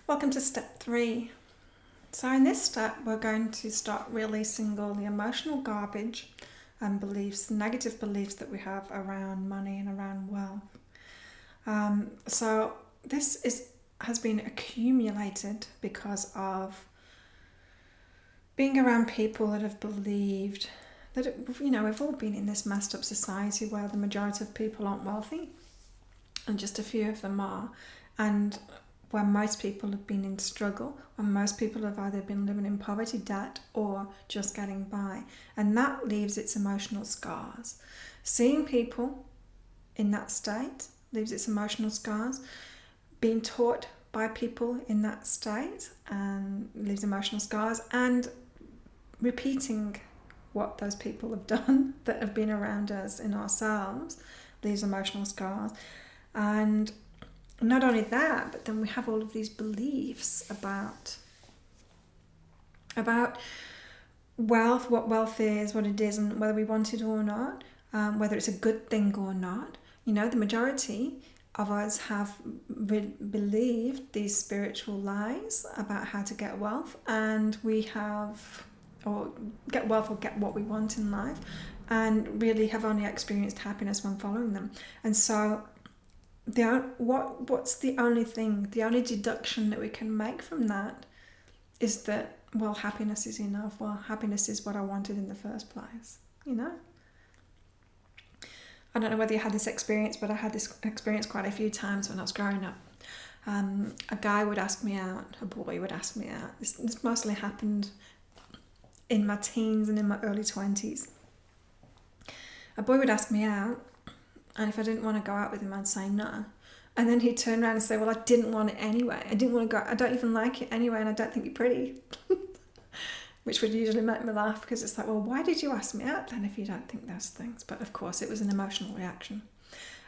Welcome to step 3. So in this step, we're going to start releasing all the emotional garbage and beliefs, negative beliefs that we have around money and around wealth. So this has been accumulated because of being around people that have believed that, we've all been in this messed up society where the majority of people aren't wealthy and just a few of them are. And where most people have been in struggle, where most people have either been living in poverty, debt, or just getting by. And that leaves its emotional scars. Seeing people in that state leaves its emotional scars. Being taught by people in that state and leaves emotional scars. And repeating what those people have done that have been around us in ourselves leaves emotional scars. And not only that, but then we have all of these beliefs about wealth, what wealth is, what it isn't, whether we want it or not, whether it's a good thing or not. The majority of us have believed these spiritual lies about how to get wealth, and or get wealth or get what we want in life, and really have only experienced happiness when following them. And so what's the only deduction that we can make from that is that, well, happiness is enough. Well, happiness is what I wanted in the first place. I don't know whether you had this experience, but I had this experience quite a few times when I was growing up. A guy would ask me out, a boy would ask me out. This mostly happened in my teens and in my early 20s. A boy would ask me out, and if I didn't want to go out with him, I'd say no. And then he'd turn around and say, well, I didn't want it anyway. I didn't want to go. I don't even like it anyway, and I don't think you're pretty. Which would usually make me laugh, because it's like, well, why did you ask me out then if you don't think those things? But of course, it was an emotional reaction.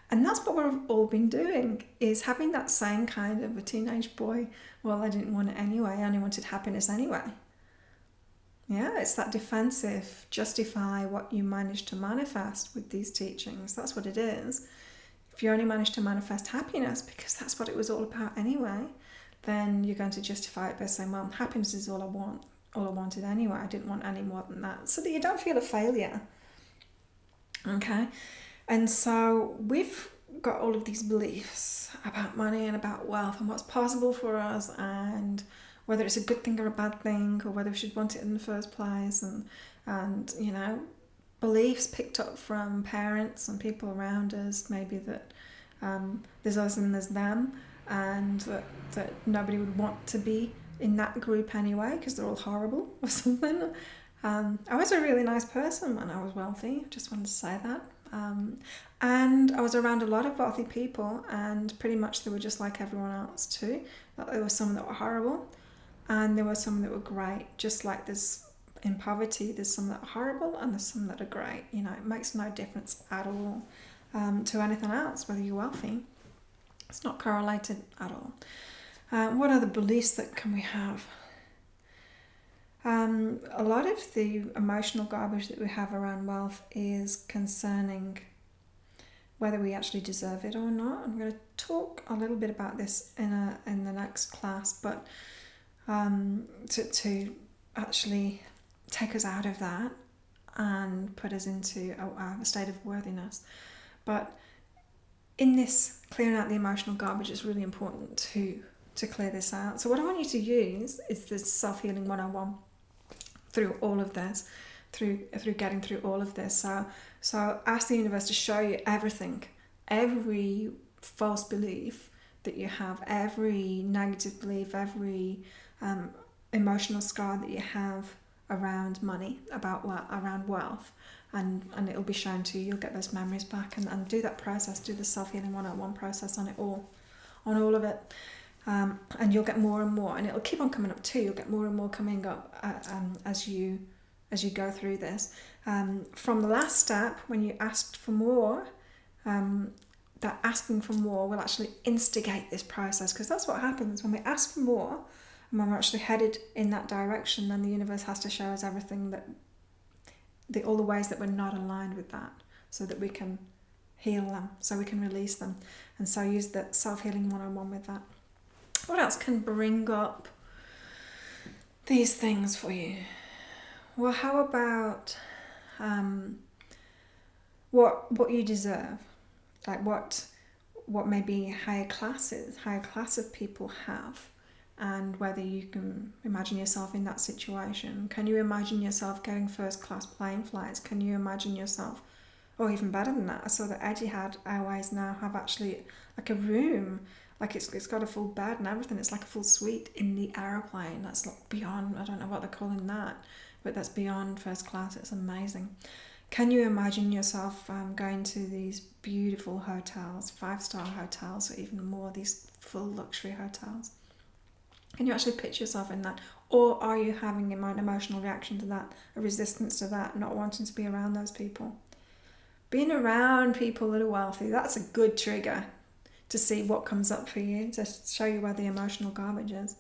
And that's what we've all been doing, is having that same kind of a teenage boy, well, I didn't want it anyway. I only wanted happiness anyway. Yeah, it's that defensive, justify what you manage to manifest with these teachings. That's what it is. If you only manage to manifest happiness, because that's what it was all about anyway, then you're going to justify it by saying, well, happiness is all I wanted anyway. I didn't want any more than that. So that you don't feel a failure. Okay? And so we've got all of these beliefs about money and about wealth and what's possible for us, and whether it's a good thing or a bad thing, or whether we should want it in the first place, and beliefs picked up from parents and people around us, maybe that there's us and there's them, and that nobody would want to be in that group anyway because they're all horrible or something. I was a really nice person when I was wealthy, just wanted to say that. And I was around a lot of wealthy people, and pretty much they were just like everyone else too. There were some that were horrible, and there were some that were great. Just like there's in poverty, there's some that are horrible and there's some that are great. It makes no difference at all to anything else, whether you're wealthy. It's not correlated at all. What other beliefs that can we have? A lot of the emotional garbage that we have around wealth is concerning whether we actually deserve it or not. I'm going to talk a little bit about this in the next class, but to actually take us out of that and put us into a state of worthiness. But in this clearing out the emotional garbage, it's really important to clear this out. So what I want you to use is this Self-Healing 101 through all of this, through getting through all of this. So ask the universe to show you everything, every false belief that you have, every negative belief, every emotional scar that you have around money, around wealth, and it'll be shown to you. You'll get those memories back, and do that process, do the Self-Healing 101 process on all of it. And you'll get more and more, and it'll keep on coming up too. You'll get more and more coming up as you go through this. From the last step, when you asked for more, that asking for more will actually instigate this process, because that's what happens when we ask for more, and when we're actually headed in that direction. Then the universe has to show us everything all the ways that we're not aligned with that, so that we can heal them, so we can release them. And so use the Self-Healing 101 with that. What else can bring up these things for you? Well, how about what you deserve? Like what maybe higher class of people have, and whether you can imagine yourself in that situation. Can you imagine yourself getting first class plane flights? Can you imagine yourself, or even better than that, I saw that Etihad Airways now have actually like a room, like it's got a full bed and everything. It's like a full suite in the aeroplane. That's like beyond, I don't know what they're calling that, but that's beyond first class. It's amazing. Can you imagine yourself going to these beautiful hotels, 5-star hotels, or even more, these full luxury hotels? Can you actually picture yourself in that? Or are you having an emotional reaction to that, a resistance to that, not wanting to be around those people? Being around people that are wealthy, that's a good trigger to see what comes up for you, to show you where the emotional garbage is.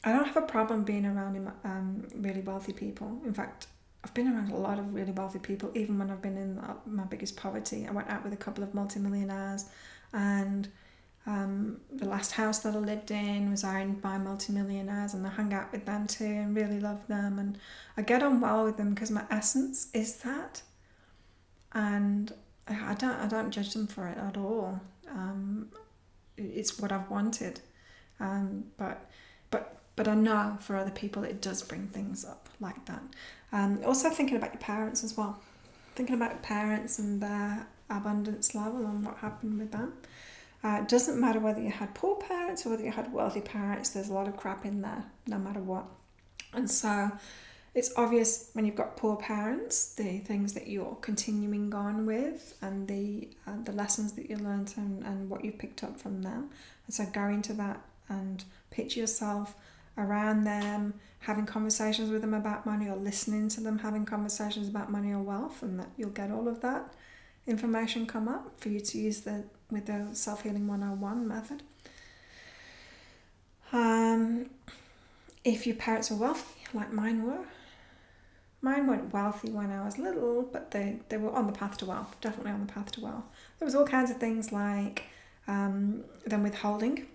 I don't have a problem being around really wealthy people. In fact, I've been around a lot of really wealthy people, even when I've been in my biggest poverty. I went out with a couple of multimillionaires, and the last house that I lived in was owned by multimillionaires, and I hung out with them too and really loved them, and I get on well with them because my essence is that, and I don't judge them for it at all. It's what I've wanted, but I know for other people it does bring things up like that. Also thinking about your parents as well, thinking about your parents and their abundance level and what happened with them. It doesn't matter whether you had poor parents or whether you had wealthy parents, there's a lot of crap in there, no matter what. And so it's obvious when you've got poor parents, the things that you're continuing on with, and the lessons that you learned and what you've picked up from them. And so go into that and picture yourself around them, having conversations with them about money, or listening to them having conversations about money or wealth, and that you'll get all of that information come up for you to use with the Self-Healing 101 method. If your parents were wealthy, like mine weren't wealthy when I was little, but they were on the path to wealth, definitely on the path to wealth. There was all kinds of things like them withholding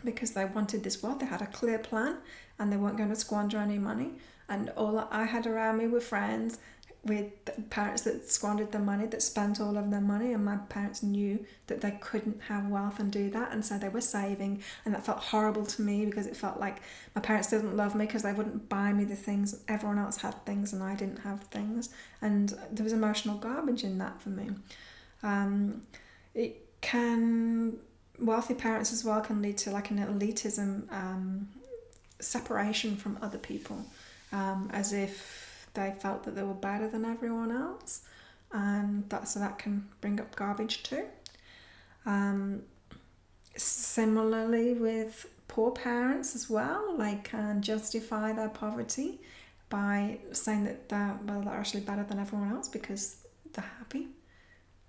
because they wanted this wealth. They had a clear plan and they weren't going to squander any money. And all I had around me were friends with parents that squandered their money, that spent all of their money, and my parents knew that they couldn't have wealth and do that, and so they were saving, and that felt horrible to me because it felt like my parents didn't love me because they wouldn't buy me the things. Everyone else had things and I didn't have things, and there was emotional garbage in that for me. Wealthy parents as well can lead to like an elitism, separation from other people, as if they felt that they were better than everyone else, and that can bring up garbage too. Similarly with poor parents as well, they can justify their poverty by saying that they're actually better than everyone else because they're happy,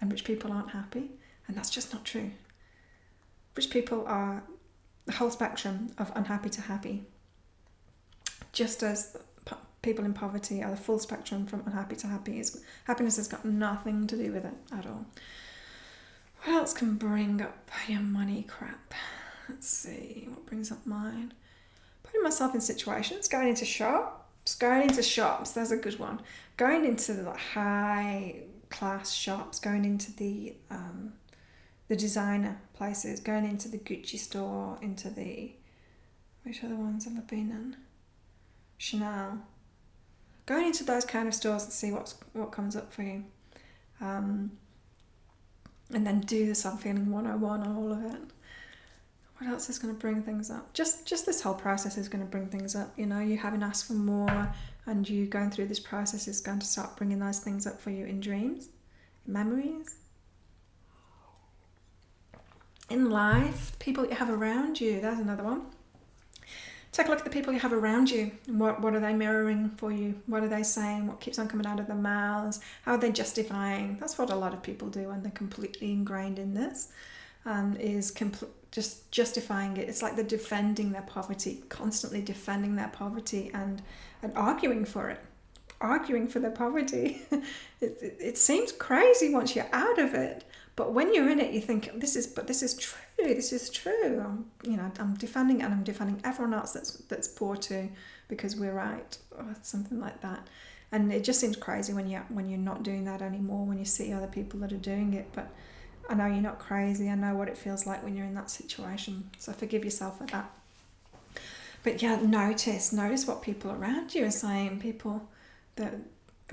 and rich people aren't happy, and that's just not true. Rich people are the whole spectrum of unhappy to happy, just as people in poverty are the full spectrum from unhappy to happy. Happiness has got nothing to do with it at all. What else can bring up your money crap? Let's see, what brings up mine? Putting myself in situations, going into shops, there's a good one. Going into the high class shops, going into the designer places, going into the Gucci store, into which other ones have I been in? Chanel. Going into those kind of stores and see what comes up for you. And then do the Self-Healing 101 on all of it. What else is going to bring things up? Just this whole process is going to bring things up. You know, you haven't asked for more, and you going through this process is going to start bringing those things up for you in dreams, in memories. In life, people you have around you, that's another one. Take a look at the people you have around you. What are they mirroring for you? What are they saying? What keeps on coming out of their mouths? How are they justifying? That's what a lot of people do when they're completely ingrained in this, just justifying it. It's like they're defending their poverty, constantly defending their poverty and arguing for it, arguing for their poverty. It seems crazy once you're out of it, but when you're in it, you think this is true. This is true. I'm defending it, and I'm defending everyone else that's poor too, because we're right, or something like that. And it just seems crazy when you're not doing that anymore, when you see other people that are doing it. But I know you're not crazy. I know what it feels like when you're in that situation. So forgive yourself for that. But yeah, notice what people around you are saying, people that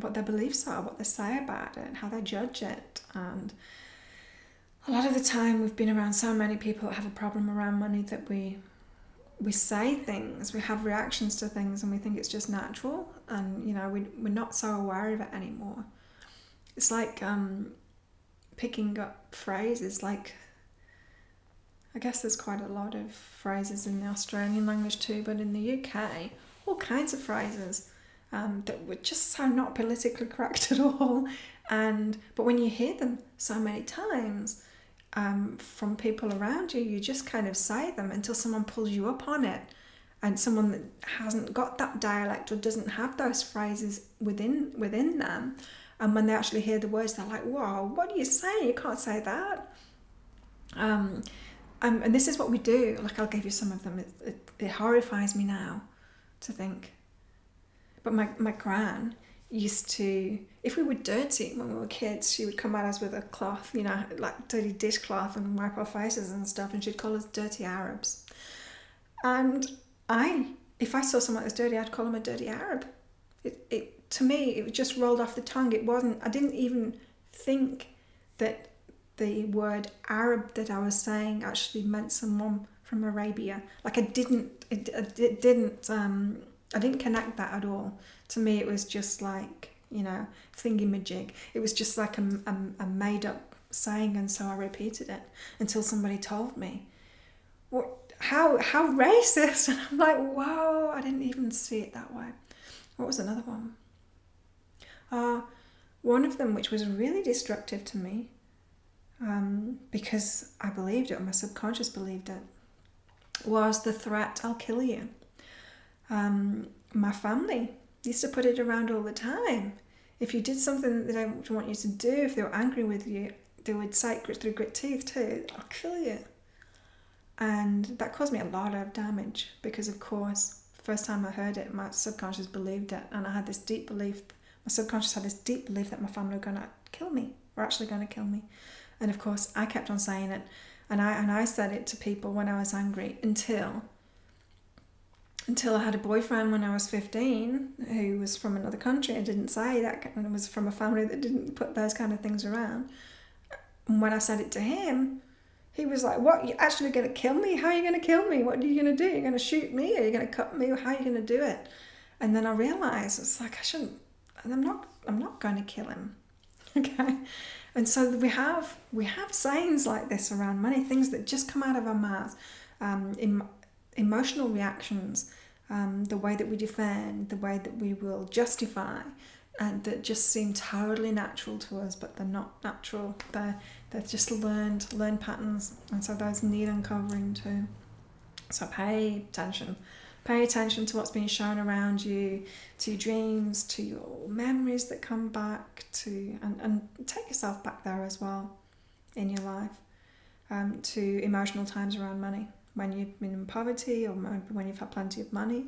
what their beliefs are, what they say about it, how they judge it. And a lot of the time we've been around so many people that have a problem around money that we say things, we have reactions to things, and we think it's just natural, and we're not so aware of it anymore. It's like picking up phrases. Like, I guess there's quite a lot of phrases in the Australian language too, but in the UK, all kinds of phrases that were just so not politically correct at all. But when you hear them so many times from people around you, you just kind of say them until someone pulls you up on it, and someone that hasn't got that dialect or doesn't have those phrases within them, and when they actually hear the words, they're like, "Whoa, what are you saying? You can't say that." And this is what we do. Like, I'll give you some of them. It horrifies me now to think. But my gran used to, if we were dirty when we were kids, she would come at us with a cloth, like dirty dishcloth, and wipe our faces and stuff, and she'd call us dirty Arabs. And if I saw someone that was dirty, I'd call them a dirty Arab. To me, it just rolled off the tongue. I didn't even think that the word Arab that I was saying actually meant someone from Arabia. Like, I didn't connect that at all. To me, it was just like, thingy-majig. It was just like a made-up saying, and so I repeated it until somebody told me, how racist? And I'm like, whoa, I didn't even see it that way. What was another one? One of them, which was really destructive to me, because I believed it, or my subconscious believed it, was the threat, "I'll kill you." My family used to put it around all the time. If you did something that they don't want you to do, if they were angry with you, they would say it through grit teeth too, "I'll kill you." And that caused me a lot of damage, because of course, first time I heard it, my subconscious believed it, and I had this deep belief, my subconscious had this deep belief that my family were going to kill me, were actually going to kill me. And of course, I kept on saying it, and I said it to people when I was angry, until I had a boyfriend when I was 15 who was from another country and didn't say that, and was from a family that didn't put those kind of things around. And when I said it to him, he was like, "What, you're actually going to kill me? How are you going to kill me? What are you going to do? You're going to shoot me? Are you going to cut me? How are you going to do it?" And then I realised, it's like, I'm not going to kill him. Okay? And so we have sayings like this around money, things that just come out of our mouths, emotional reactions, the way that we defend, the way that we will justify, and that just seem totally natural to us, but they're not natural. They're just learned patterns, and so those need uncovering too. So pay attention to what's being shown around you, to your dreams, to your memories that come back, and take yourself back there as well in your life, to emotional times around money, when you've been in poverty, or when you've had plenty of money,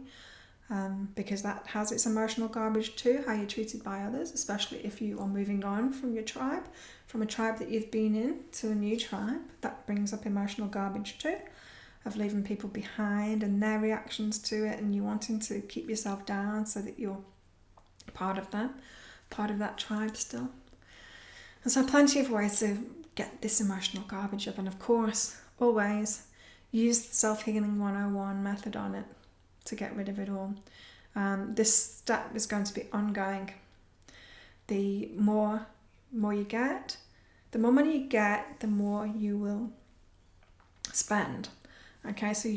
because that has its emotional garbage too, how you're treated by others, especially if you are moving on from your tribe, from a tribe that you've been in to a new tribe. That brings up emotional garbage too, of leaving people behind and their reactions to it, and you wanting to keep yourself down so that you're part of that tribe still. And so plenty of ways to get this emotional garbage up, and of course, always use the self-healing 101 method on it to get rid of it all. This step is going to be ongoing. The more you get, the more money you get, the more you will spend. Okay, so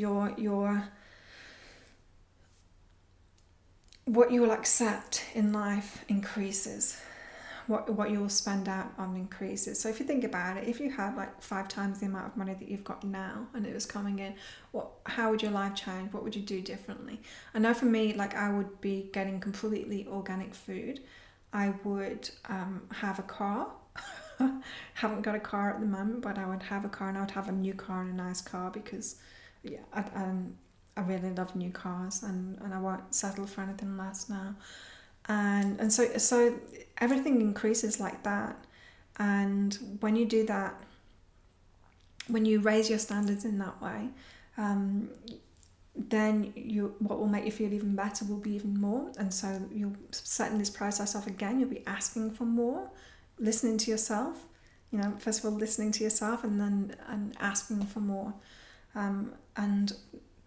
what you will accept in life increases. What you will spend out on increases. So if you think about it, if you had like 5 times the amount of money that you've got now, and it was coming in, how would your life change? What would you do differently? I know for me, like, I would be getting completely organic food. I would have a car. Haven't got a car at the moment, but I would have a car, and I would have a new car and a nice car, because yeah, I really love new cars, and I won't settle for anything less now. And so everything increases like that. And when you do that, when you raise your standards in that way, then what will make you feel even better will be even more. And so you're setting this process off again. You'll be asking for more, listening to yourself. First of all, listening to yourself, and asking for more. And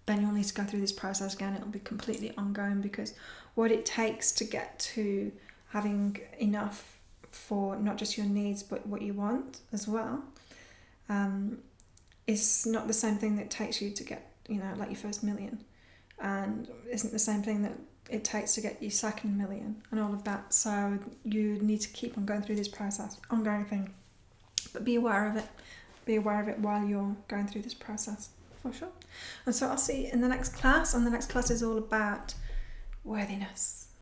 then you'll need to go through this process again. It'll be completely ongoing, because what it takes to get to having enough for not just your needs but what you want as well, is not the same thing that it takes you to get, like your first million, and isn't the same thing that it takes to get your second million, and all of that. So you need to keep on going through this process, ongoing thing. But be aware of it. Be aware of it while you're going through this process, for sure. And so I'll see you in the next class, and the next class is all about worthiness.